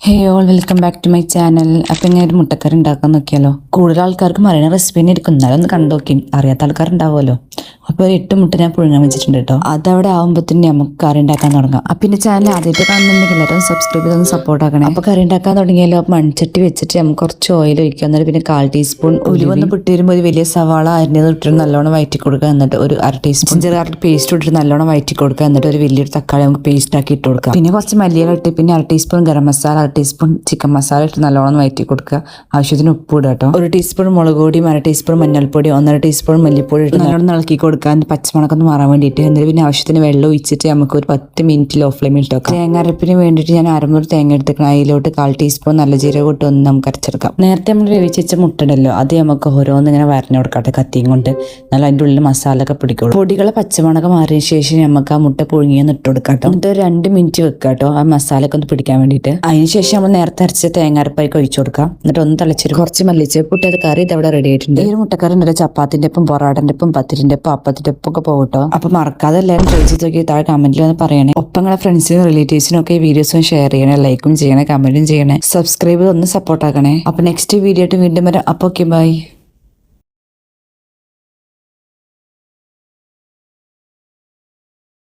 Hey all welcome back to my channel. അപ്പം ഇങ്ങനെ ഒരു മുട്ടക്കറി ഉണ്ടാക്കാൻ നോക്കിയാലോ. കൂടുതൽ ആൾക്കാർക്ക് അറിയണ റെസിപ്പി തന്നെ എടുക്കും, എന്നാലും ഒന്ന് കണ്ടു നോക്കി. അറിയാത്ത ആൾക്കാരുണ്ടാവുമല്ലോ. അപ്പോൾ ഒരു 8 മുട്ട ഞാൻ പുഴുങ്ങാൻ വെച്ചിട്ടുണ്ട് കേട്ടോ. അതവിടെ ആകുമ്പോഴത്തേന് നമുക്ക് കറി ഉണ്ടാക്കാൻ തുടങ്ങാം. അപ്പം പിന്നെ ചാനൽ ആദ്യമായിട്ട് കാണുന്നുണ്ടെങ്കിൽ എല്ലാവരും സബ്സ്ക്രൈബ് ചെയ്തൊന്ന് സപ്പോർട്ട് ആക്കണേ. അപ്പോൾ കറി ഉണ്ടാക്കാൻ തുടങ്ങിയാലോ. മൺചട്ടി വെച്ചിട്ട് നമുക്ക് കുറച്ച് ഓയിൽ ഒഴിക്കുക. എന്നിട്ട് പിന്നെ 1/4 ടീസ്പൂൺ ഉലുവൊന്ന് പൊട്ടി വരുമ്പോൾ ഒരു വലിയ സവാള അരിഞ്ഞത് ഇട്ടിട്ട് നല്ലോണം വയറ്റി കൊടുക്കുക. എന്നിട്ട് ഒരു 1/2 ടീസ്പൂൺ ചെറുതായിട്ട് പേസ്റ്റ് ഇട്ടിട്ട് നല്ലോണം വയറ്റി കൊടുക്കുക. എന്നിട്ട് ഒരു വലിയൊരു തക്കാളി നമുക്ക് പേസ്റ്റ് ആക്കി ഇട്ട് കൊടുക്കുക. പിന്നെ കുറച്ച് മല്ലിയില ഇട്ട് പിന്നെ 1/2 teaspoon garam masala, 1/2 teaspoon chicken masala ഇട്ട് നല്ലോണം വയറ്റി കൊടുക്കുക. ആവശ്യത്തിന് ഉപ്പ് ഇടുക കേട്ടോ. 1 ടീസ്പൂൺ മുളക് പൊടി, 1/2 ടീസ്പൂൺ മഞ്ഞൾപ്പൊടി, 1/2 ടീസ്പൂൺ മല്ലിപ്പൊടി ഇട്ട് നല്ലോണം ഇളക്കി കൊടുക്കുക. പച്ചമുളകൊന്ന് മാറാൻ വേണ്ടിയിട്ട്. എന്നിട്ട് പിന്നെ ആവശ്യത്തിന് വെള്ളം ഒഴിച്ചിട്ട് നമുക്ക് ഒരു 10 മിനിറ്റ് ലോ ഫ്ലെയിമിൽ ഇട്ട് വെക്കാം. തേങ്ങ അരപ്പിന് വേണ്ടിയിട്ട് ഞാൻ അരമുറി തേങ്ങ എടുത്തിക്കണം. അതിലോട്ട് 1/4 ടീസ്പൂൺ നല്ല ജീരകം ഇട്ട് ഒന്ന് നമുക്ക് അരച്ചെടുക്കാം. നേരത്തെ നമ്മൾ വേവിച്ച് വെച്ച മുട്ട ഉണ്ടല്ലോ, അത് നമുക്ക് ഓരോന്ന് ഇങ്ങനെ വരഞ്ഞു കൊടുക്കട്ടെ കത്തിയും കൊണ്ട്. നല്ല അതിൻ്റെ ഉള്ളിൽ മസാല ഒക്കെ പിടിക്കുള്ളൂ. പൊടികളെ പച്ചമുളക് മാറിയ ശേഷം നമുക്ക് ആ മുട്ട പുഴുങ്ങിയൊന്ന് ഇട്ട് കൊടുക്കാം കേട്ടോ. എന്നിട്ട് 2 മിനിറ്റ് വെക്കാം കേട്ടോ, ആ മസാല ഒക്കെ ഒന്ന് പിടിക്കാൻ വേണ്ടിയിട്ട്. അതിനുശേഷം നമ്മൾ നേരത്തെ അരച്ച തേങ്ങ അരപ്പായി ഒഴിച്ചു കൊടുക്കാം. എന്നിട്ട് ഒന്ന് തിളച്ചിട്ട് കുറച്ച് മല്ലിച്ചപ്പ് ഇട്ട് അത് കറി ഇത് അവിടെ റെഡി ആയിട്ടുണ്ട്. ഈ ഒരു മുട്ടക്കറി ഉണ്ടല്ലോ ചപ്പാത്തിൻ്റെ ഒപ്പം പൊറാട്ടൻ്റെ ഒപ്പം പത്തിരിൻ്റെ ഒപ്പം അപ്പത്തിൻ്റെ ഒപ്പം ഒക്കെ പോകും കേട്ടോ. അപ്പൊ മറക്കാതെ എല്ലാവരും ട്രൈ ചെയ്ത് നോക്കി താഴെ കമന്റിൽ ഒന്ന് പറയണേ. ഒപ്പം നിങ്ങളെ ഫ്രണ്ട്സിനും റിലേറ്റീവ്സിനും ഒക്കെ ഈ വീഡിയോസും ഷെയർ ചെയ്യണേ, ലൈക്കും ചെയ്യണേ, കമന്റും ചെയ്യണേ, സബ്സ്ക്രൈബ് ഒന്ന് സപ്പോർട്ട് ആക്കണേ. അപ്പൊ നെക്സ്റ്റ് വീഡിയോ ആയിട്ട് വീണ്ടും വരാം. അപ്പൊ ഓക്കെ, ബൈ.